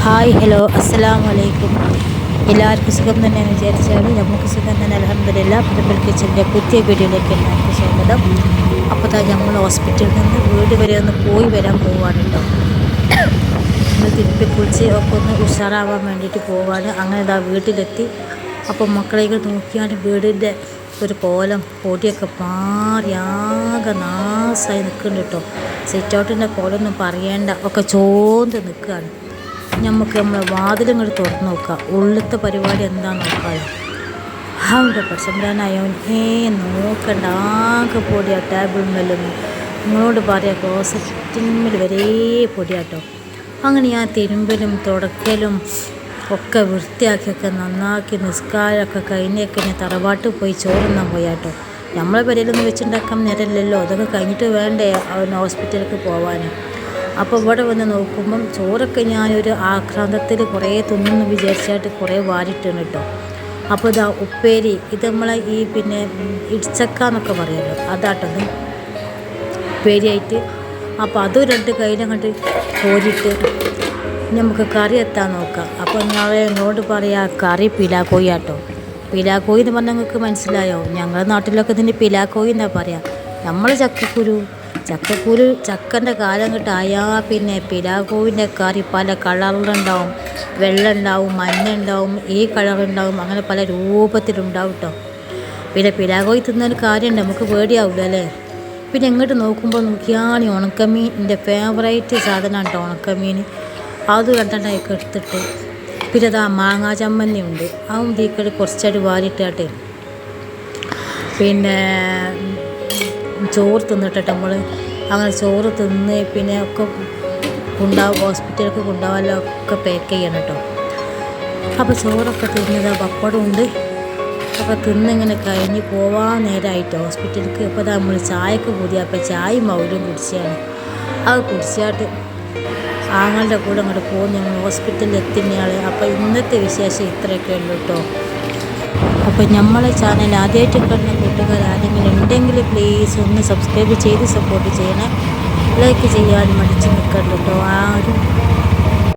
Hi hello അസ്സലാമു അലൈക്കും. എല്ലാവർക്കും സുഖം തന്നെയെന്ന് വിചാരിച്ചാൽ നമുക്ക് സുഖം തന്നെ അൽഹംദുലില്ലാ. പരമ്പൽ കിച്ചൻ്റെ പുതിയ വീഡിയോയിലേക്ക് എല്ലാവർക്കും സ്വാഗതം. അപ്പോൾ നമ്മൾ ഹോസ്പിറ്റലിൽ നിന്ന് വീട് വരെ ഒന്ന് പോയി വരാൻ പോവാണ് കേട്ടോ. നമ്മൾ തിരുപ്പി കുളിച്ച് ഒക്കെ ഒന്ന് ഉഷാറാവാൻ വേണ്ടിയിട്ട് പോവാണ്. അങ്ങനെ വീട്ടിലെത്തി. അപ്പോൾ മക്കളെ നോക്കിയാൽ വീടിൻ്റെ ഒരു കോലം പൊടിയൊക്കെ മാറി ആകെ നാശമായി നിൽക്കുന്നുണ്ട് കേട്ടോ. സിറ്റ് ഔട്ടിൻ്റെ കോലൊന്നും പറയേണ്ട, ഒക്കെ ചോന്ത് നിൽക്കുകയാണ്. നമ്മളെ വാതിലും കൂടി തുറന്ന് നോക്കുക, ഉള്ളിലത്തെ പരിപാടി എന്താണെന്ന് നോക്കാമല്ലോ. അവൻ്റെ പ്രസംബരാനായോ നോക്കണ്ട, ആകെ പൊടിയാ. ടേബിൾ മേലും നിങ്ങളോട് പറയാം, ക്ലോസറ്റിന്മേൽ വരെ പൊടിയാട്ടോ. അങ്ങനെ ഞാൻ തിരുമ്പലും തുടക്കലും ഒക്കെ വൃത്തിയാക്കിയൊക്കെ നന്നാക്കി നിസ്കാരമൊക്കെ കഴിഞ്ഞൊക്കെ ഞാൻ തറവാട്ടിൽ പോയി ചോറുന്നാൻ പോയാട്ടോ. നമ്മളെ പെരയിലൊന്നും വെച്ചുണ്ടാക്കാൻ നേരമില്ലല്ലോ, അതൊക്കെ കഴിഞ്ഞിട്ട് വേണ്ടേ ഹോസ്പിറ്റലിലേക്ക് പോകാൻ. അപ്പോൾ ഇവിടെ വന്ന് നോക്കുമ്പം ചോറൊക്കെ ഞാനൊരു ആക്രാന്തത്തിൽ കുറേ തിന്നെന്ന് വിചാരിച്ചായിട്ട് കുറേ വാരിട്ടാണ് കേട്ടോ. അപ്പോൾ ഉപ്പേരി, ഇത് നമ്മളെ ഈ ഇടിച്ചക്ക എന്നൊക്കെ പറയുമല്ലോ, അതാട്ടത് ഉപ്പേരിയായിട്ട്. അപ്പോൾ അതും രണ്ട് കയ്യിലങ്ങോട്ട് കോരിയിട്ട് നമുക്ക് കറി എത്താൻ നോക്കാം. അപ്പോൾ എന്നോട് പറയാം, കറി പിലാക്കോയി ആട്ടോ. പിലാക്കോയി എന്ന് പറഞ്ഞാൽ നിങ്ങൾക്ക് മനസ്സിലായോ? ഞങ്ങളുടെ നാട്ടിലൊക്കെ ഇതിന് പിലാക്കോയി എന്നാണ് പറയാം. നമ്മൾ ചക്കൻ്റെ കാലം കിട്ടായാൽ പിലാക്കോയിൻ്റെ കറി പല കളറിലുണ്ടാവും. വെള്ള ഉണ്ടാവും, മഞ്ഞ ഉണ്ടാവും, ഈ കളറുണ്ടാവും, അങ്ങനെ പല രൂപത്തിലുണ്ടാവും കേട്ടോ. പിലാക്കോയി തിന്നൊരു കാര്യമുണ്ട്, നമുക്ക് പേടിയാവില്ല അല്ലേ. ഇങ്ങോട്ട് നോക്കിയാൽ ഉണക്കമീൻ എൻ്റെ ഫേവറേറ്റ് സാധനമാണ് കേട്ടോ, ഉണക്കമീൻ. അത് രണ്ടെണ്ണമൊക്കെ എടുത്തിട്ട് മാങ്ങാ ചമ്മന്തി ഉണ്ട്, അതും തീക്കടി കുറച്ചായിട്ട് വാരിയിട്ടാട്ടെ ചോറ് തിന്നിട്ടെ നമ്മൾ. അങ്ങനെ ചോറ് തിന്ന് ഒക്കെ ഹോസ്പിറ്റലിലേക്ക് കൊണ്ടുപോകാനോ ഒക്കെ പാക്ക് ചെയ്യണം കേട്ടോ. അപ്പോൾ ചോറൊക്കെ തിന്നത് പപ്പടമുണ്ട്, ഒക്കെ തിന്നിങ്ങനെ കഴിഞ്ഞ് പോവാൻ നേരമായിട്ട് ഹോസ്പിറ്റലിലേക്ക്. അപ്പോൾ നമ്മൾ ചായക്ക് കൂടി, അപ്പോൾ ചായയും മൗലും കുടിച്ചാണ്. അത് കുടിച്ചായിട്ട് ആങ്ങളുടെ കൂടെ അങ്ങോട്ട് പോകും. ഞങ്ങൾ ഹോസ്പിറ്റലിൽ എത്തുന്നയാൾ. അപ്പോൾ ഇന്നത്തെ വിശേഷം ഇത്രയൊക്കെ ഉള്ളൂ കേട്ടോ. അപ്പോൾ നമ്മളെ ചാനൽ ആദ്യമായിട്ട് കാണുന്ന കൂട്ടുകാർ ആരെങ്കിലും ഉണ്ടെങ്കിൽ പ്ലീസ് ഒന്ന് സബ്സ്ക്രൈബ് ചെയ്ത് സപ്പോർട്ട് ചെയ്യണേ. ലൈക്ക് ചെയ്യാൻ മടിച്ച് നിൽക്കണ്ട കേട്ടോ ആരും.